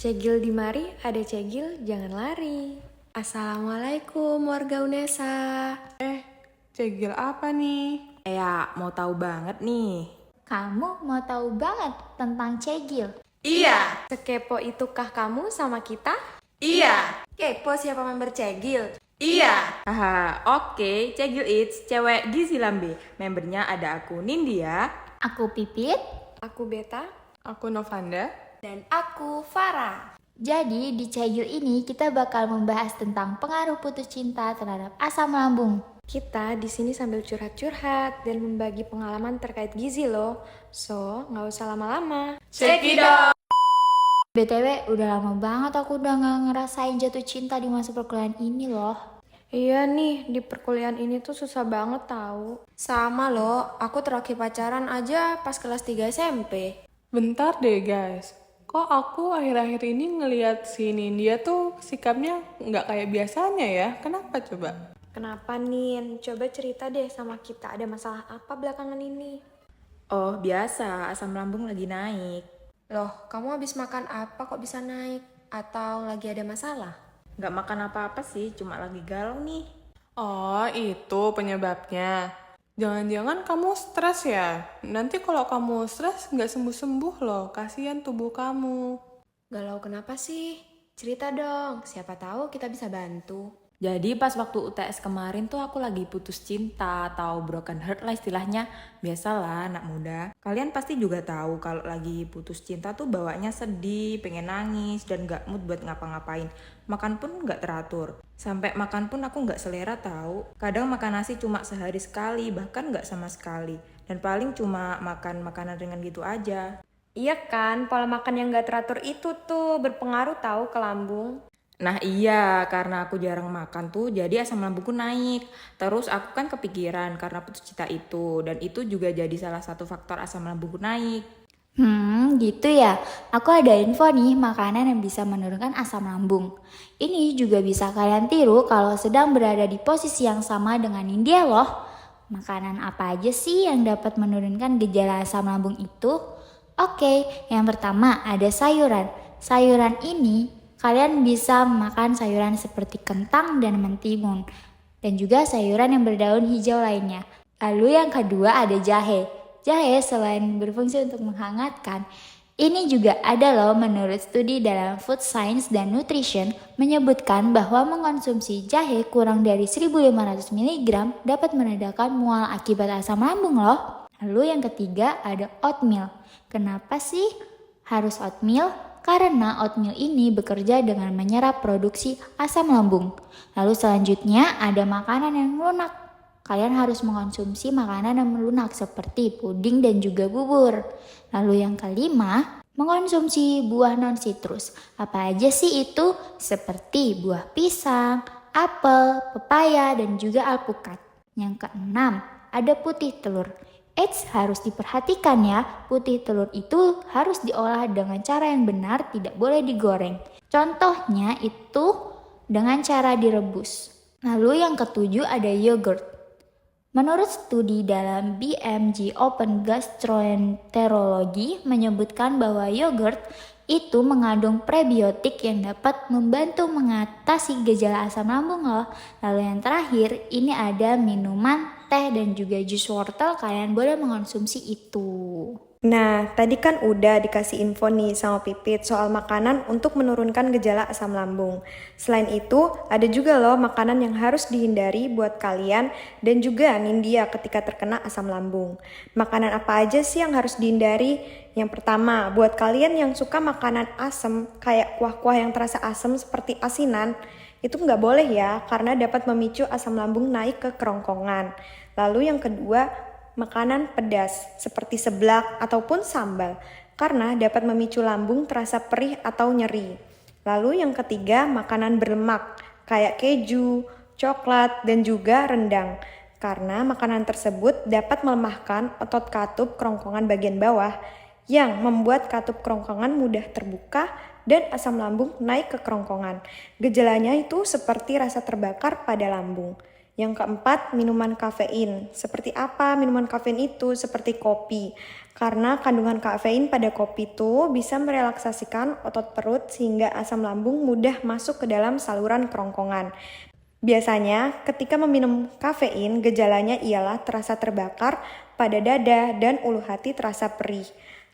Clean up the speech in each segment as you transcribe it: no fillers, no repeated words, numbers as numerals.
Cegil di mari, ada cegil, jangan lari. Assalamualaikum warga UNESA. Cegil apa nih? Ya, mau tahu banget nih. Kamu mau tahu banget tentang cegil? Iya, Sekepo itukah kamu sama kita? iya, Kepo siapa member cegil? iya. Haha, oke. Cegil Eats, cewek gizi lambe. Membernya ada aku Nindya. Aku Pipit. Aku Beta. Aku Novanda. Dan aku Farah. Jadi di cegil ini kita bakal membahas tentang pengaruh putus cinta terhadap asam lambung. Kita di sini sambil curhat-curhat dan membagi pengalaman terkait gizi loh. So, nggak usah lama-lama. Cekidot. BTW udah lama banget aku udah gak ngerasain jatuh cinta di masa perkuliahan ini loh. Iya nih, di perkuliahan ini tuh susah banget tahu. Sama loh, aku terakhir pacaran aja pas kelas 3 SMP. Bentar deh guys. Kok aku akhir-akhir ini ngeliat si Nindya tuh sikapnya nggak kayak biasanya ya? Kenapa coba? Kenapa Nin? Coba cerita deh sama kita, ada masalah apa belakangan ini? Oh, biasa, asam lambung lagi naik. Loh, kamu habis makan apa kok bisa naik? Atau lagi ada masalah? Nggak makan apa-apa sih, cuma lagi galau nih. Oh, itu penyebabnya. Jangan-jangan kamu stres ya? Nanti kalau kamu stres nggak sembuh-sembuh loh. Kasihan tubuh kamu. Galau kenapa sih? Cerita dong, siapa tahu kita bisa bantu. Jadi pas waktu UTS kemarin tuh aku lagi putus cinta atau broken heart lah istilahnya. Biasalah anak muda. Kalian pasti juga tahu kalau lagi putus cinta tuh bawaannya sedih, pengen nangis, dan gak mood buat ngapa-ngapain. Makan pun gak teratur. Sampai makan pun aku gak selera tahu. Kadang makan nasi cuma sehari sekali, bahkan gak sama sekali. Dan paling cuma makan makanan ringan gitu aja. Iya kan, pola makan yang gak teratur itu tuh berpengaruh tahu ke lambung. Nah iya, karena aku jarang makan tuh jadi asam lambungku naik. Terus aku kan kepikiran karena putus cinta itu. Dan itu juga jadi salah satu faktor asam lambungku naik. Gitu ya. Aku ada info nih makanan yang bisa menurunkan asam lambung. Ini juga bisa kalian tiru kalau sedang berada di posisi yang sama dengan India loh. Makanan apa aja sih yang dapat menurunkan gejala asam lambung itu? Oke, yang pertama ada sayuran. Sayuran ini kalian bisa makan sayuran seperti kentang dan mentimun. Dan juga sayuran yang berdaun hijau lainnya. Lalu yang kedua ada jahe. Jahe selain berfungsi untuk menghangatkan, ini juga ada loh menurut studi dalam Food Science dan Nutrition menyebutkan bahwa mengonsumsi jahe kurang dari 1500 mg dapat meredakan mual akibat asam lambung loh. Lalu yang ketiga ada oatmeal. Kenapa sih harus oatmeal? Karena oatmeal ini bekerja dengan menyerap produksi asam lambung. Lalu selanjutnya ada makanan yang lunak. Kalian harus mengonsumsi makanan yang melunak seperti puding dan juga bubur. Lalu yang kelima, mengonsumsi buah non sitrus. Apa aja sih itu? Seperti buah pisang, apel, pepaya, dan juga alpukat. Yang keenam, ada putih telur. Eits, harus diperhatikan ya, putih telur itu harus diolah dengan cara yang benar, tidak boleh digoreng. Contohnya itu dengan cara direbus. Lalu yang ketujuh ada yogurt. Menurut studi dalam BMG Open Gastroenterology menyebutkan bahwa yogurt itu mengandung prebiotik yang dapat membantu mengatasi gejala asam lambung loh. Lalu yang terakhir, ini ada minuman, teh, dan juga jus wortel, kalian boleh mengonsumsi itu. Nah, tadi kan udah dikasih info nih sama Pipit soal makanan untuk menurunkan gejala asam lambung. Selain itu, ada juga loh makanan yang harus dihindari buat kalian dan juga Nindya ketika terkena asam lambung. Makanan apa aja sih yang harus dihindari? Yang pertama, buat kalian yang suka makanan asam, kayak kuah-kuah yang terasa asam seperti asinan, itu nggak boleh ya, karena dapat memicu asam lambung naik ke kerongkongan. Lalu yang kedua, makanan pedas seperti seblak ataupun sambal karena dapat memicu lambung terasa perih atau nyeri. Lalu yang ketiga, makanan berlemak kayak keju, coklat, dan juga rendang karena makanan tersebut dapat melemahkan otot katup kerongkongan bagian bawah yang membuat katup kerongkongan mudah terbuka dan asam lambung naik ke kerongkongan. Gejalanya itu seperti rasa terbakar pada lambung. Yang keempat, minuman kafein. Seperti apa minuman kafein itu? Seperti kopi. Karena kandungan kafein pada kopi itu bisa merelaksasikan otot perut sehingga asam lambung mudah masuk ke dalam saluran kerongkongan. Biasanya, ketika meminum kafein, gejalanya ialah terasa terbakar pada dada dan ulu hati terasa perih.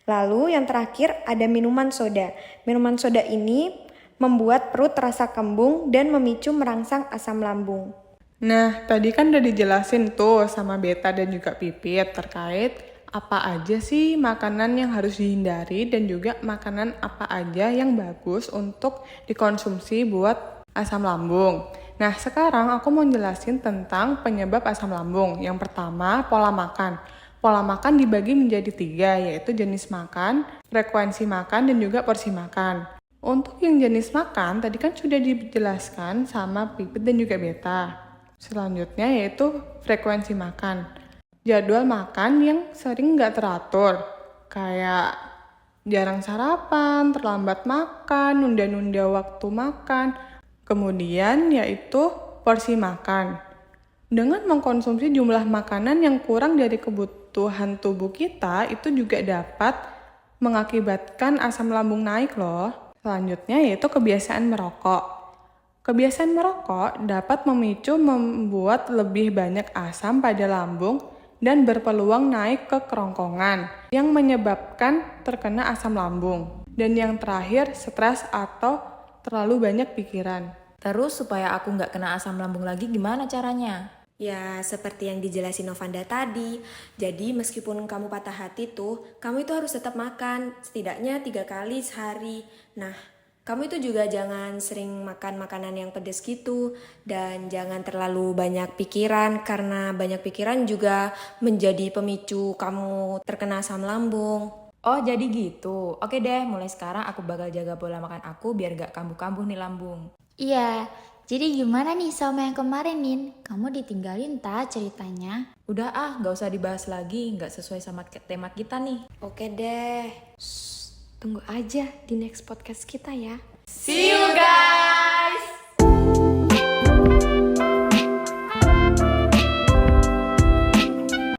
Lalu yang terakhir ada minuman soda. Minuman soda ini membuat perut terasa kembung dan memicu merangsang asam lambung. Nah, tadi kan udah dijelasin tuh sama Beta dan juga Pipit terkait apa aja sih makanan yang harus dihindari dan juga makanan apa aja yang bagus untuk dikonsumsi buat asam lambung. Nah, sekarang aku mau jelasin tentang penyebab asam lambung. Yang pertama, pola makan. Pola makan dibagi menjadi 3, yaitu jenis makan, frekuensi makan, dan juga porsi makan. Untuk yang jenis makan, tadi kan sudah dijelaskan sama Pipit dan juga Beta. Selanjutnya yaitu frekuensi makan. Jadwal makan yang sering nggak teratur, kayak jarang sarapan, terlambat makan, nunda-nunda waktu makan. Kemudian yaitu porsi makan. Dengan mengkonsumsi jumlah makanan yang kurang dari kebutuhan tubuh kita, itu juga dapat mengakibatkan asam lambung naik loh. Selanjutnya yaitu kebiasaan merokok. Kebiasaan merokok dapat membuat lebih banyak asam pada lambung dan berpeluang naik ke kerongkongan yang menyebabkan terkena asam lambung. Dan yang terakhir, stres atau terlalu banyak pikiran. Terus supaya aku nggak kena asam lambung lagi gimana caranya? Ya, seperti yang dijelasin Novanda tadi. Jadi, meskipun kamu patah hati tuh, kamu itu harus tetap makan, setidaknya 3 kali sehari. Nah, kamu itu juga jangan sering makan makanan yang pedas gitu. Dan jangan terlalu banyak pikiran, karena banyak pikiran juga menjadi pemicu kamu terkena asam lambung. Oh jadi gitu. Oke deh, mulai sekarang aku bakal jaga pola makan aku biar gak kambuh-kambuh nih lambung. Iya, jadi gimana nih sama yang kemarin, Nin? Kamu ditinggalin tak ceritanya? Udah gak usah dibahas lagi, gak sesuai sama tema kita nih. Oke deh. Tunggu aja di next podcast kita ya. See you guys!